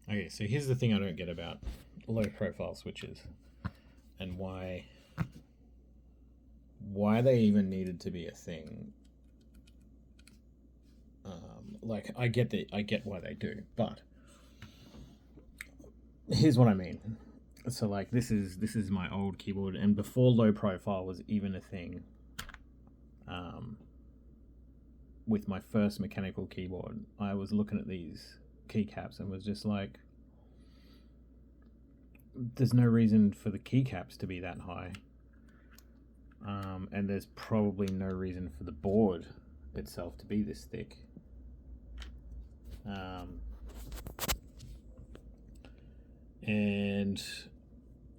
Okay, so here's the thing I don't get about low profile switches and why they even needed to be a thing. Like I get why they do, but here's what I mean. So like this is my old keyboard, and before low profile was even a thing, um, with my first mechanical keyboard, I was looking at these keycaps and was just like, there's no reason for the keycaps to be that high, and there's probably no reason for the board itself to be this thick. Um, and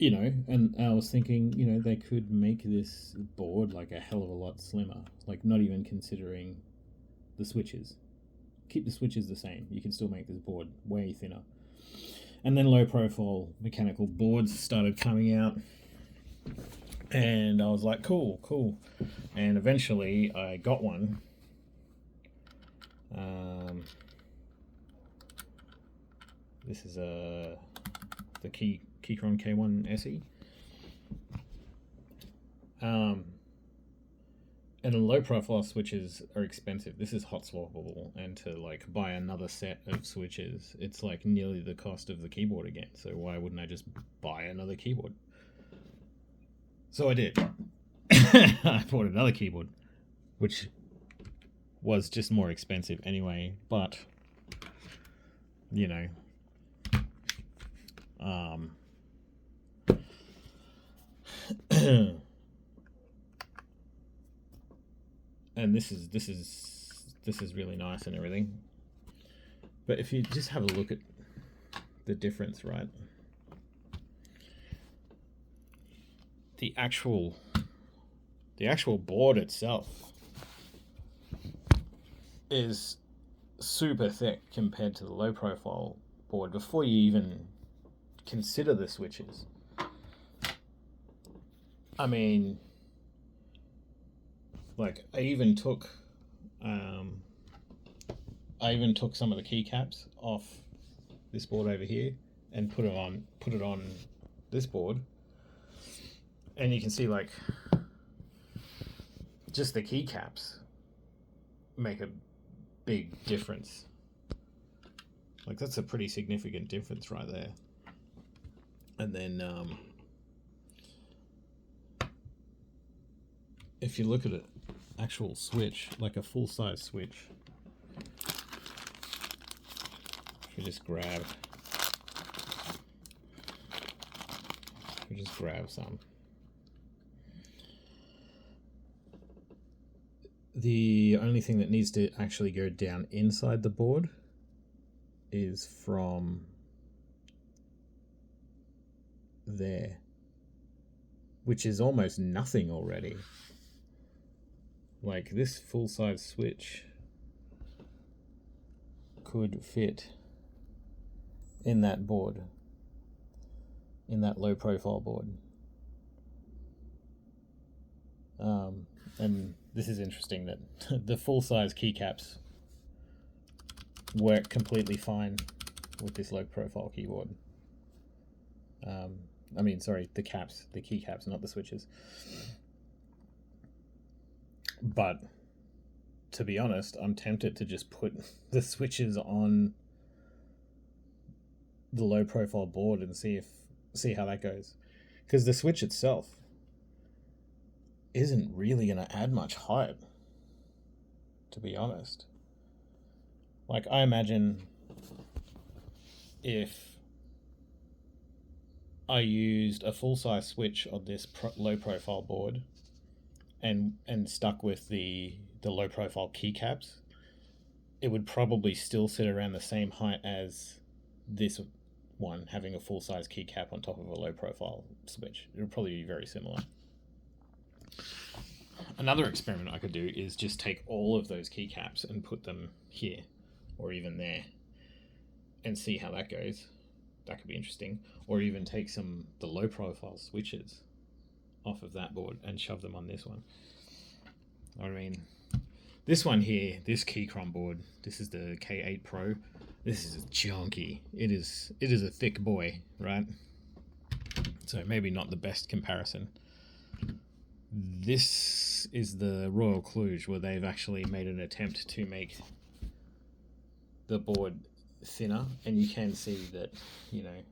and I was thinking, they could make this board like a hell of a lot slimmer, like not even considering the switches. Keep the switches the same. You can still make this board way thinner. And then low profile mechanical boards started coming out, and I was like, cool. And eventually I got one. This is the Keychron K1 SE. And the low profile switches are expensive. This is hot swappable, and to like buy another set of switches, it's like nearly the cost of the keyboard again. So why wouldn't I just buy another keyboard? So I did. I bought another keyboard, which was just more expensive anyway, but you know, and this is really nice and everything. But if you just have a look at the difference, right? The actual board itself is super thick compared to the low profile board before you even consider the switches. I mean, like I even took some of the keycaps off this board over here and put it on this board, and you can see like just the keycaps make a big difference. Like that's a pretty significant difference right there. And then if you look at an actual switch, like a full size switch, if you just grab some. The only thing that needs to actually go down inside the board is from there, which is almost nothing already. Like this full-size switch could fit in that board, in that low-profile board. And this is interesting that the full-size keycaps work completely fine with this low-profile keyboard. The keycaps, not the switches. But to be honest, I'm tempted to just put the switches on the low profile board and see how that goes, because the switch itself isn't really going to add much height, to be honest. Like I imagine if I used a full-size switch on this low profile board and stuck with the low profile keycaps, it would probably still sit around the same height as this one, having a full size keycap on top of a low profile switch. It would probably be very similar. Another experiment I could do is just take all of those keycaps and put them here or even there and see how that goes. That could be interesting. Or even take the low profile switches off of that board and shove them on this one. I mean, this one here, this Keychron board, this is the K8 Pro. This is chunky. It is a thick boy, right? So maybe not the best comparison. This is the Royal Kluge, where they've actually made an attempt to make the board thinner, and you can see that, you know,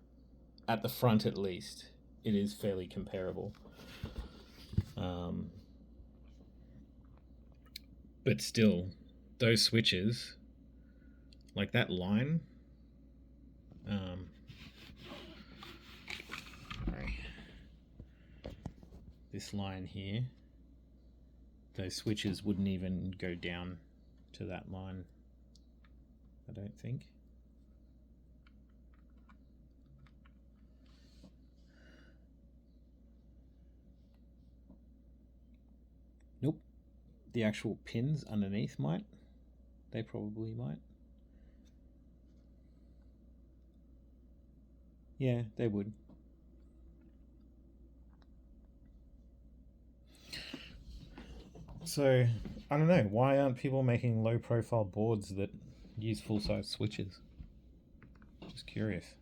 at the front at least, it is fairly comparable. But still, those switches, like that line, sorry, this line here, those switches wouldn't even go down to that line, I don't think. Nope. The actual pins underneath might. They probably might. Yeah, they would. So, I don't know. Why aren't people making low profile boards that use full size switches? Just curious.